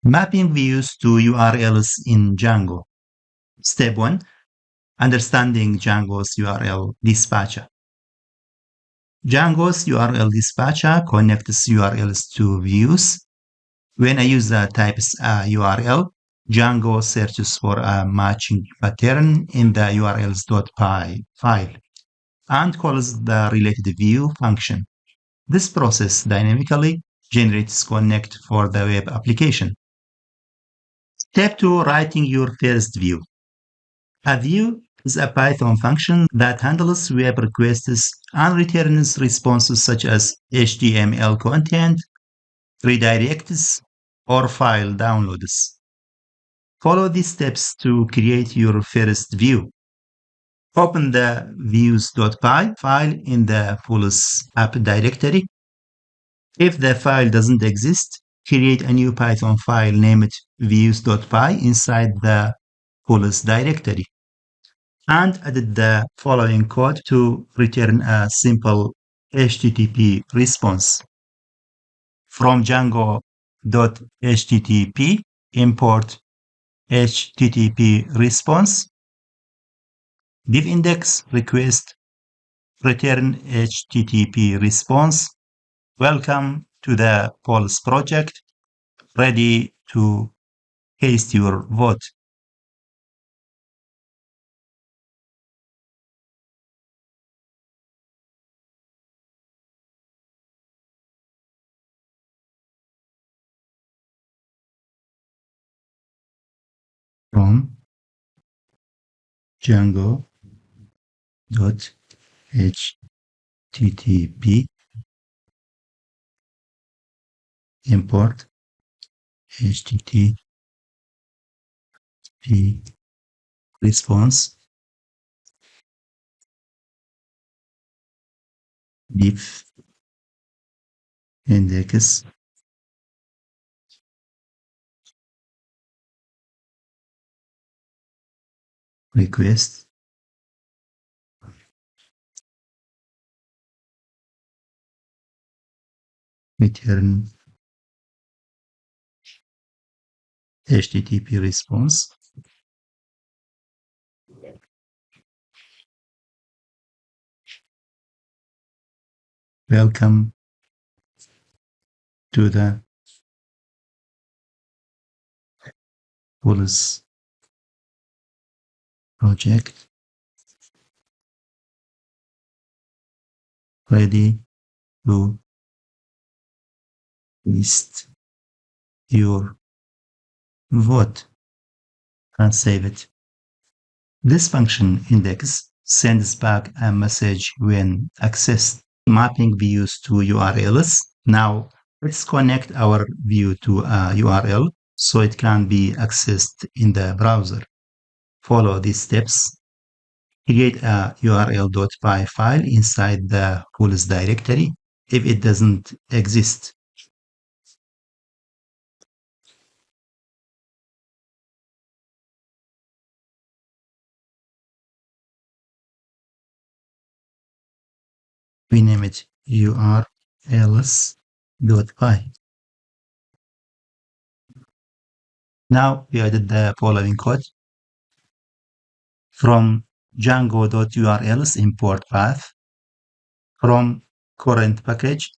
Mapping views to URLs in Django. Step 1. Understanding Django's URL dispatcher. Django's URL dispatcher connects URLs to views. When a user types a URL, Django searches for a matching pattern in the urls.py file and calls the related view function. This process dynamically generates connect for the web application. Step 2. Writing your first view. A view is a Python function that handles web requests and returns responses such as HTML content, redirects, or file downloads. Follow these steps to create your first view. Open the views.py file in the Pulse app directory. If the file doesn't exist, create a new Python file named views.py inside the Pulse directory and added the following code to return a simple HTTP response. From django.http, import HTTP response, div index request, return HTTP response. Welcome to the Pulse project, ready to cast your vote. From django.http, import HTTP response, div index request, return HTTP response. Welcome to the Pulse project, ready to list your vote and save it. This function index sends back a message when accessed. Mapping views to URLs. Now let's connect our view to a URL so it can be accessed in the browser. Follow these steps. Create a url.py file inside the Pulse directory if it doesn't exist. We name it urls.py. Now we added the following code. From django.urls, import path. From current package,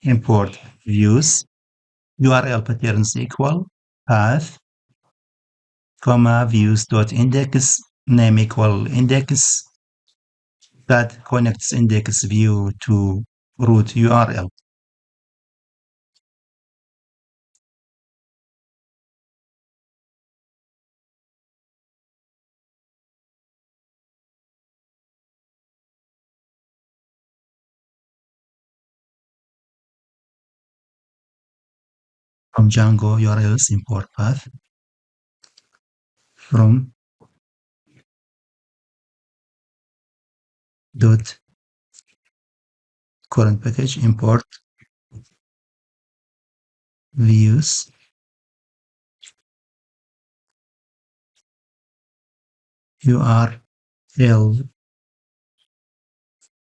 import views. URL patterns equal path, comma, views.index, name equal index, that connects index view to root URL. From Django URLs, import path. From dot current package, import views. URL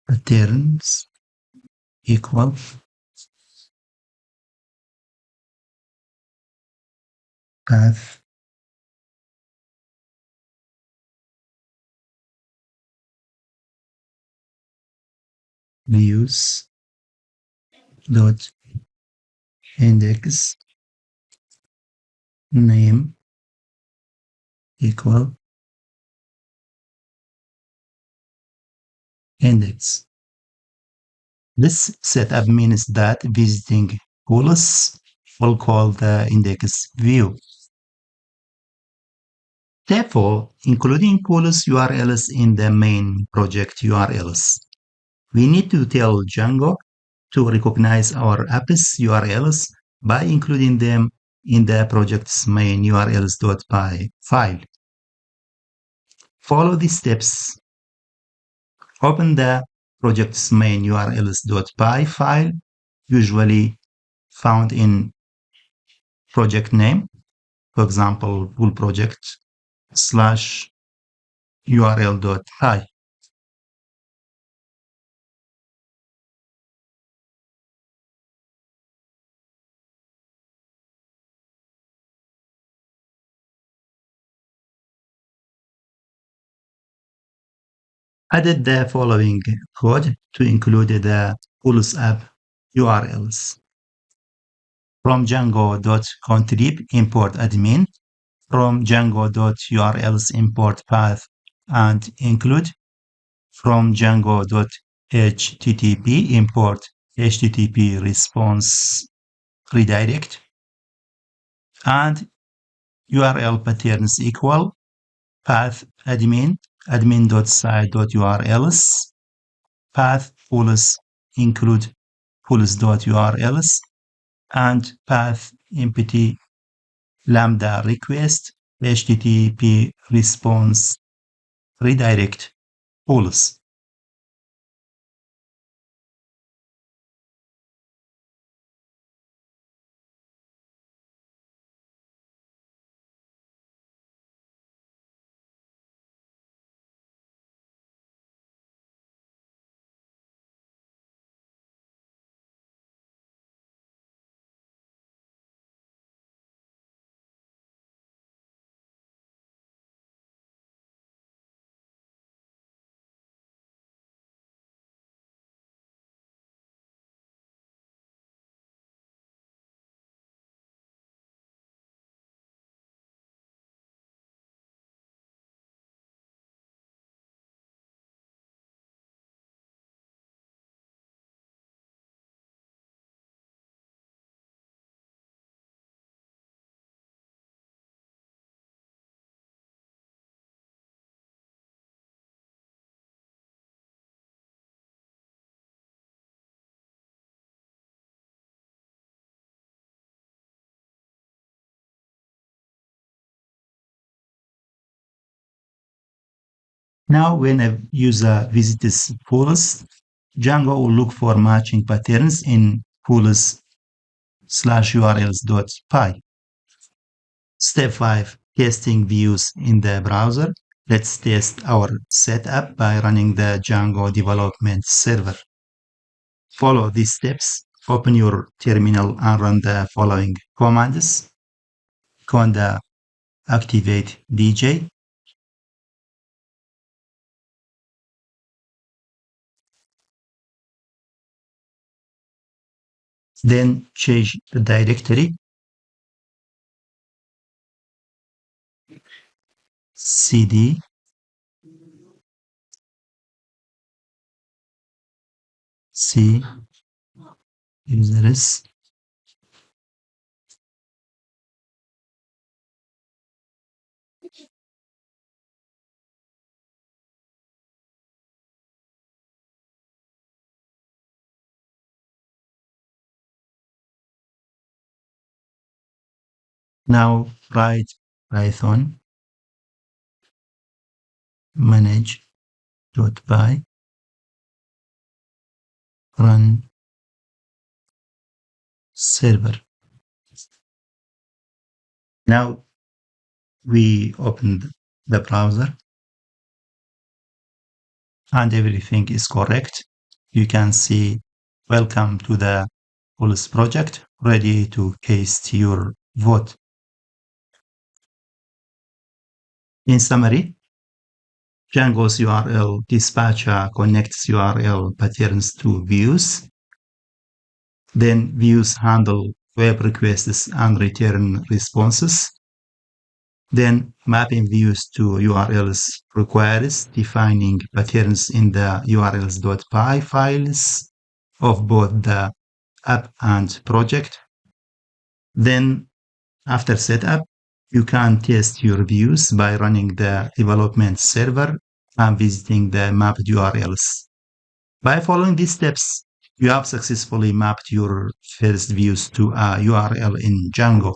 patterns equal path views dot index name equal index. This setup means that visiting pools will call the index view. Therefore, including pools URLs in the main project URLs. We need to tell Django to recognize our app's URLs by including them in the project's main urls.py file. Follow these steps. Open the project's main urls.py file, usually found in project name, for example, pool project /url.py. Added the following code to include the pools app URLs. From django.contrib import admin, from django.urls import path and include, from django.http import HttpResponse redirect, and URL patterns equal path admin.site.urls, path pools include pools.urls, and path empty lambda request HTTP response redirect pools. Now, when a user visits pools, Django will look for matching patterns in pools/urls.py. Step 5. Testing views in the browser. Let's test our setup by running the Django development server. Follow these steps. Open your terminal and run the following commands. Conda activate DJ. Then change the directory cd c users now write python manage.py run server. Now we opened the browser and everything is correct. You can see welcome to the Pulse project, ready to cast your vote. In summary, Django's URL dispatcher connects URL patterns to views. Then views handle web requests and return responses. Then mapping views to URLs requires defining patterns in the urls.py files of both the app and project. Then after setup, you can test your views by running the development server and visiting the mapped URLs. By following these steps, you have successfully mapped your first views to a URL in Django.